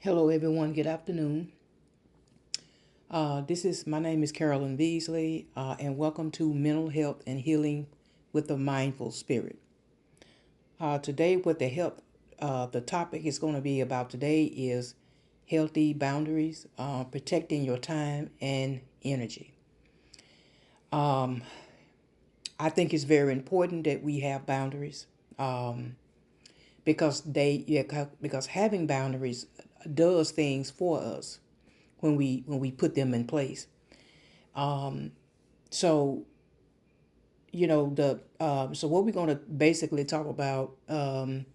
Hello, everyone. Good afternoon. My name is Carolyn Beasley, and welcome to Mental Health and Healing with a Mindful Spirit. Today, the topic is going to be about today is healthy boundaries, protecting your time and energy. I think it's very important that we have boundaries, because having boundaries does things for us when we put them in place. So so what we're going to basically talk about. First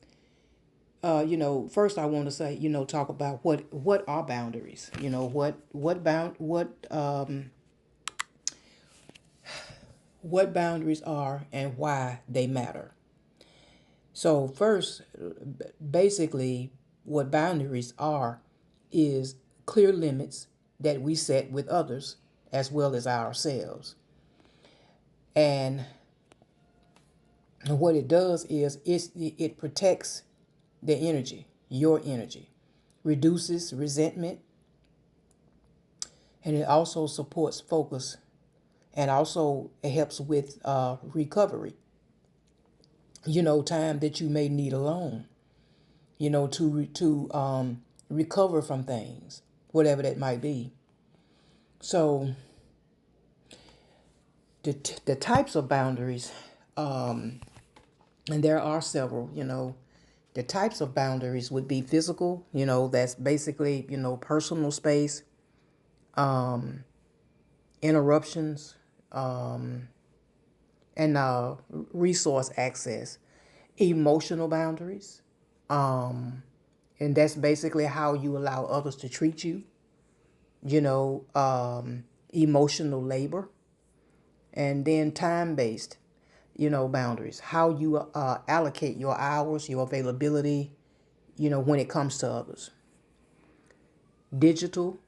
I want to say, talk about what are boundaries. What boundaries are and why they matter. So first, basically, what boundaries are is clear limits that we set with others as well as ourselves. And what it does is it protects the energy, your energy, reduces resentment, and it also supports focus, and also it helps with recovery. Time that you may need alone. To recover from things, whatever that might be. So the types of boundaries, and there are several. The types of boundaries would be physical. That's basically personal space, interruptions, and resource access. Emotional boundaries, and that's basically how you allow others to treat you. Emotional labor, and then time-based, boundaries. How you allocate your hours, your availability, when it comes to others. Digital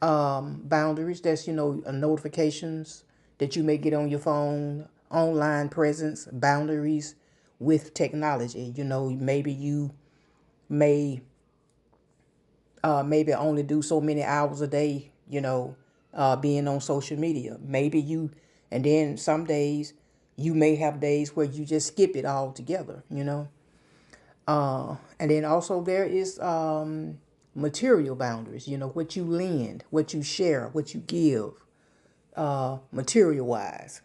boundaries. That's notifications that you may get on your phone, online presence, boundaries with technology. Maybe you may maybe only do so many hours a day. Being on social media. And then some days you may have days where you just skip it altogether. And then also there is material boundaries. What you lend, what you share, what you give, material wise.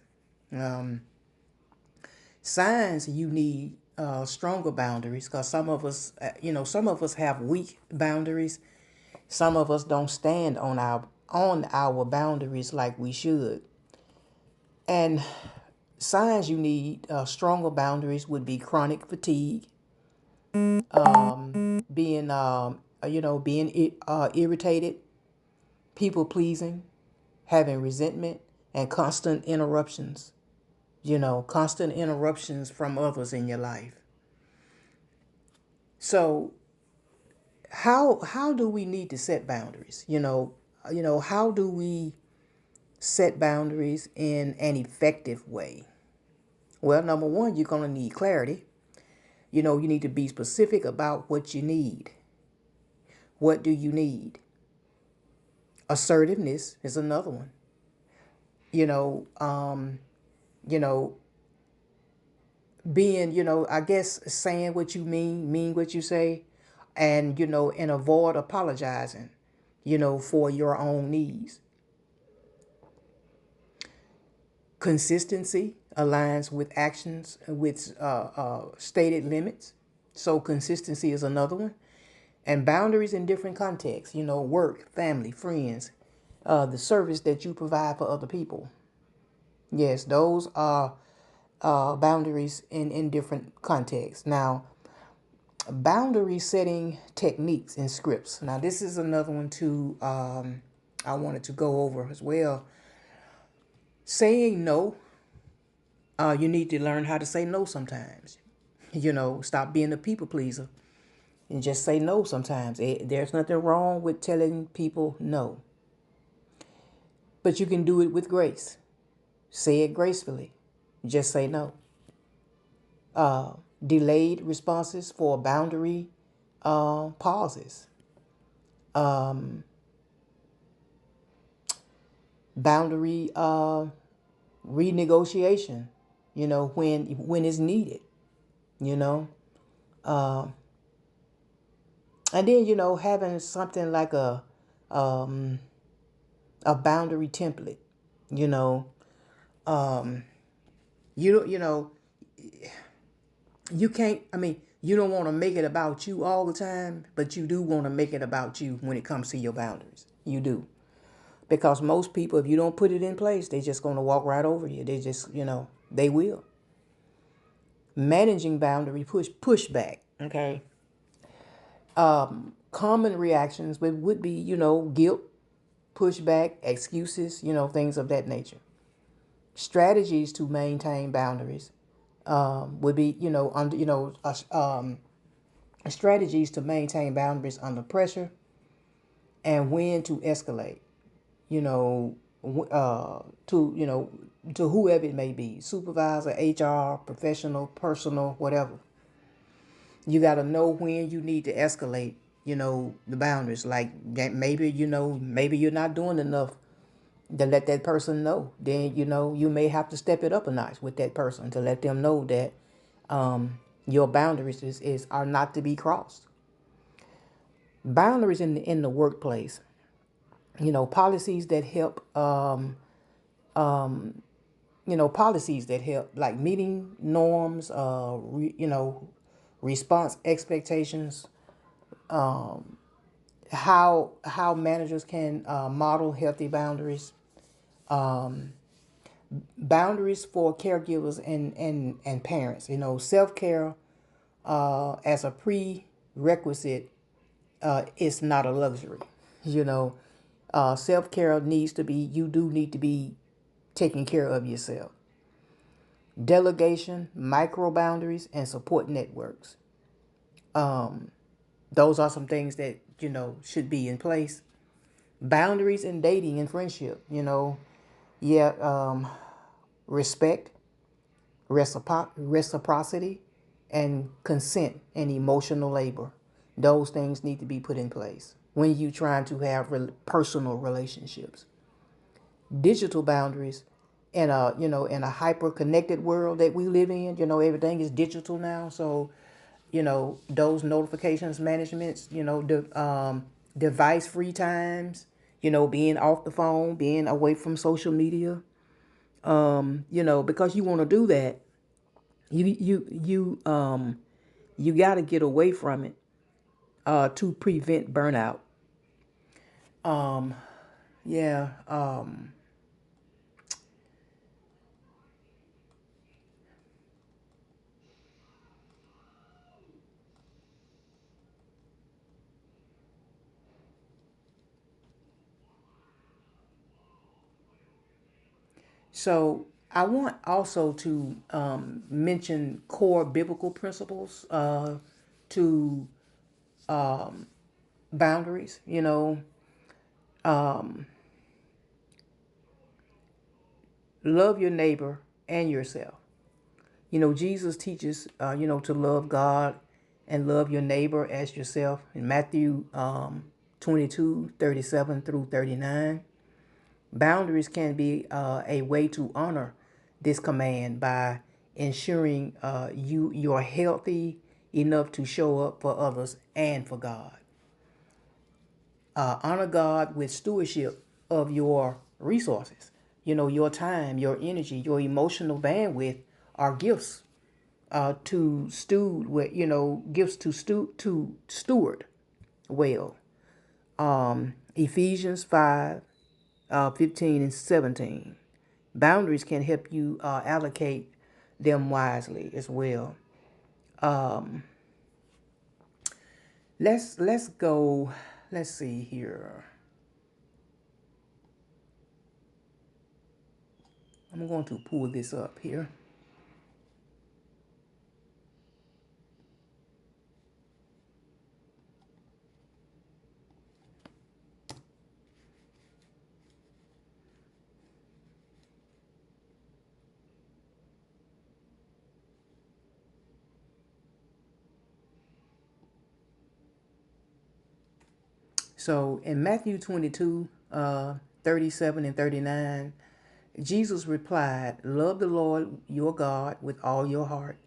Signs you need stronger boundaries, because some of us have weak boundaries. Some of us don't stand on our boundaries like we should. And signs you need stronger boundaries would be chronic fatigue, being irritated, people pleasing, having resentment, and constant interruptions from others in your life. So how do we need to set boundaries? How do we set boundaries in an effective way? Well, number one, you're going to need clarity. You need to be specific about what you need. What do you need? Assertiveness is another one. You know, um, you know, being, I guess saying what you mean what you say, and avoid apologizing, for your own needs. Consistency aligns with actions with stated limits. So consistency is another one. And boundaries in different contexts, work, family, friends, the service that you provide for other people. Yes, those are boundaries in different contexts. Now, boundary setting techniques and scripts. Now, this is another one too. I wanted to go over as well. Saying no. You need to learn how to say no sometimes. Stop being a people pleaser and just say no sometimes. There's nothing wrong with telling people no, but you can do it with grace. Say it gracefully. Just say no. Delayed responses for boundary pauses. um, boundary renegotiation, when it's needed, you know. Uh, and then, having something like um, a boundary template, you know. Um, you know, you can't, I mean, you don't want to make it about you all the time, but you do want to make it about you when it comes to your boundaries. You do. Because most people, if you don't put it in place, they're just going to walk right over you. They just, they will. Managing boundary pushback. Okay. Common reactions would be, guilt, pushback, excuses, things of that nature. Strategies to maintain boundaries would be, strategies to maintain boundaries under pressure and when to escalate, you know, to, to whoever it may be, supervisor, HR, professional, personal, whatever. You got to know when you need to escalate, the boundaries. Like that maybe, maybe you're not doing enough to let that person know. Then, you may have to step it up a notch with that person to let them know that your boundaries are not to be crossed. Boundaries in the workplace, policies that help, policies that help, like meeting norms, response expectations, how managers can model healthy boundaries, boundaries for caregivers and parents. Self-care as a prerequisite is not a luxury. You know, self-care needs to be, you do need to be taking care of yourself. Delegation, micro boundaries, and support networks. Those are some things that, should be in place. Boundaries in dating and friendship, yeah, respect, reciprocity, and consent and emotional labor. Those things need to be put in place when you trying to have personal relationships. Digital boundaries in a hyper connected world that we live in, everything is digital now. So, those notifications managements, device free times, being off the phone, being away from social media, because you want to do that, you got to get away from it to prevent burnout. Yeah. So I want also to mention core biblical principles to boundaries. Love your neighbor and yourself. Jesus teaches, to love God and love your neighbor as yourself in Matthew 22:37 through 39. Boundaries can be a way to honor this command by ensuring you're healthy enough to show up for others and for God. Honor God with stewardship of your resources. Your time, your energy, your emotional bandwidth are gifts to steward with, gifts to steward well. Ephesians 5, 15 and 17. Boundaries can help you allocate them wisely as well. Let's go. Let's see here. I'm going to pull this up here. So in Matthew 22, 37 and 39, Jesus replied, love the Lord your God with all your heart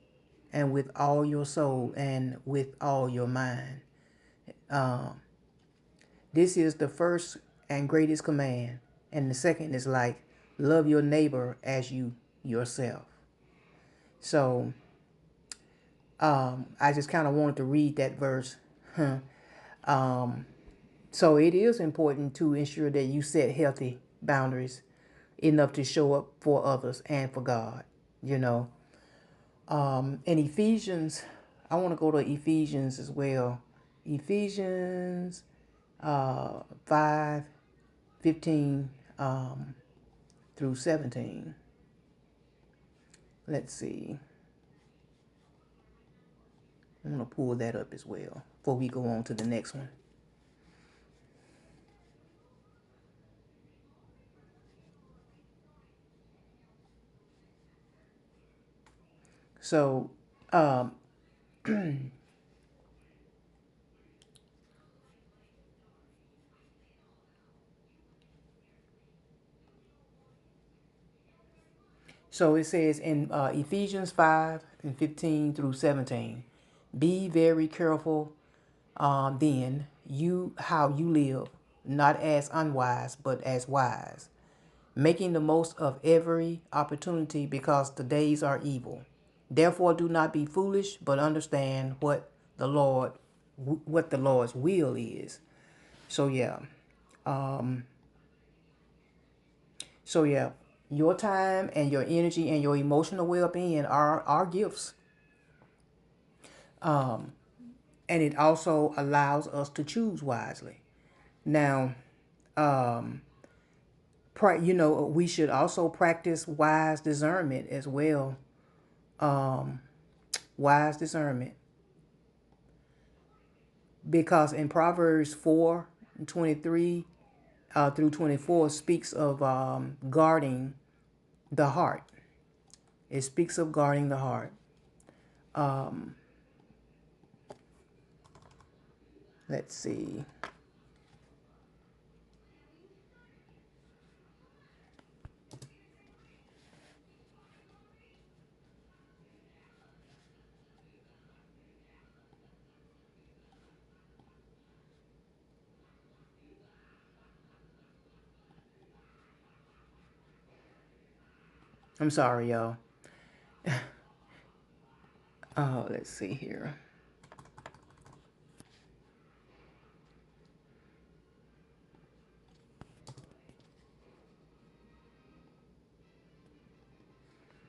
and with all your soul and with all your mind. This is the first and greatest command. And the second is like, love your neighbor as you yourself. So I just kind of wanted to read that verse. So it is important to ensure that you set healthy boundaries enough to show up for others and for God, you know. In Ephesians, I want to go to Ephesians as well. Ephesians 5, 15 through 17. Let's see. I'm going to pull that up as well before we go on to the next one. So, so it says in Ephesians 5 and 15 through 17, be very careful then you how you live, not as unwise, but as wise, making the most of every opportunity because the days are evil. Therefore do not be foolish, but understand what the Lord's will is. So yeah. So yeah, your time and your energy and your emotional well-being are gifts. And it also allows us to choose wisely. Now, we should also practice wise discernment as well. Wise discernment. Because in Proverbs 4:23 through 24 speaks of guarding the heart. It speaks of guarding the heart. Let's see. I'm sorry, y'all. Let's see here.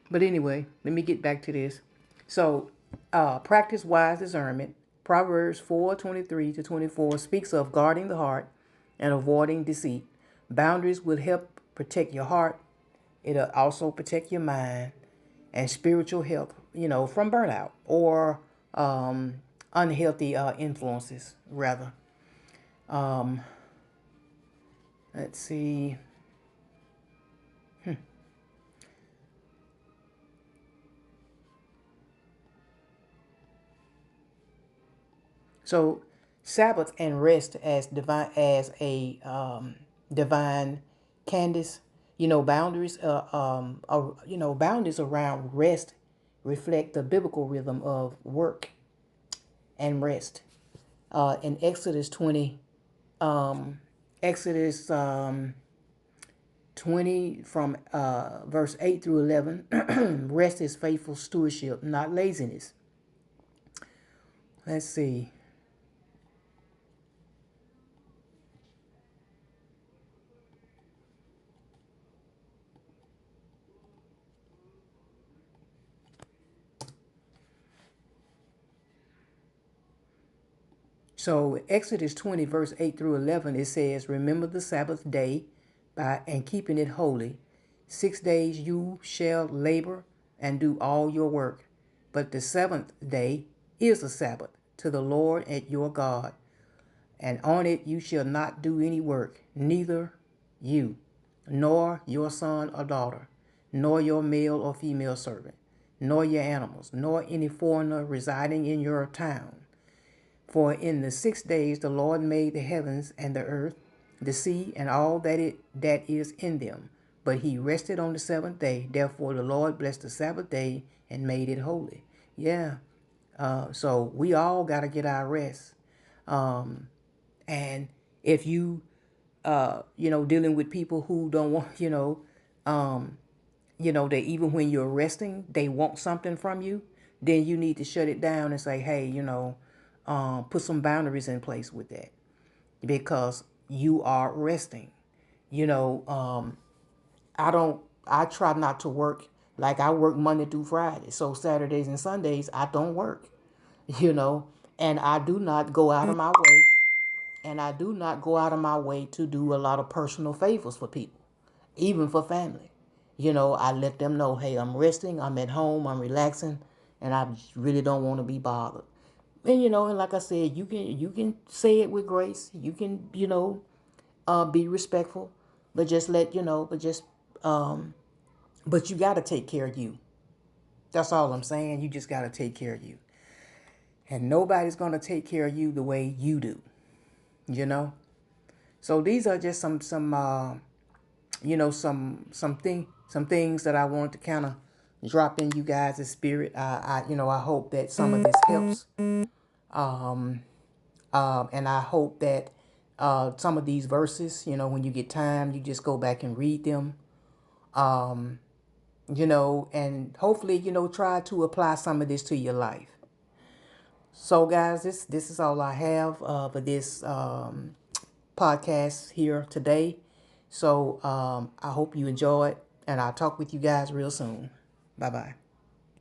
But anyway, let me get back to this. So, practice wise discernment. Proverbs 4:23 to 24 speaks of guarding the heart and avoiding deceit. Boundaries will help protect your heart. It'll also protect your mind and spiritual health, from burnout or unhealthy influences, rather. Let's see. So, Sabbath and rest as divine Candace. Boundaries around rest reflect the biblical rhythm of work and rest. In Exodus 20 from verse 8 through 11, rest is faithful stewardship, not laziness. Let's see. So Exodus 20, verse 8 through 11, it says, remember the Sabbath day and keeping it holy. 6 days you shall labor and do all your work. But the seventh day is a Sabbath to the Lord at your God. And on it you shall not do any work, neither you, nor your son or daughter, nor your male or female servant, nor your animals, nor any foreigner residing in your town. For in the 6 days the Lord made the heavens and the earth, the sea, and all that is in them. But he rested on the seventh day. Therefore the Lord blessed the Sabbath day and made it holy. Yeah. So we all got to get our rest. And if you, dealing with people who don't want, that even when you're resting, they want something from you, then you need to shut it down and say, hey, put some boundaries in place with that because you are resting. You know, I try not to work like I work Monday through Friday. So Saturdays and Sundays, I don't work, you know, and I do not go out of my way. And I do not go out of my way to do a lot of personal favors for people, even for family. I let them know, hey, I'm resting, I'm at home, I'm relaxing, and I really don't want to be bothered. And and like I said, you can say it with grace. You can be respectful, but just let but you got to take care of you. That's all I'm saying. You just got to take care of you, and nobody's gonna take care of you the way you do. You know. So these are just some things that I want to kind of drop in you guys' spirit. I hope that some of this helps. And I hope that some of these verses, when you get time, you just go back and read them. And hopefully, try to apply some of this to your life. So, guys, this is all I have for this podcast here today. So I hope you enjoyed, and I'll talk with you guys real soon. Bye bye.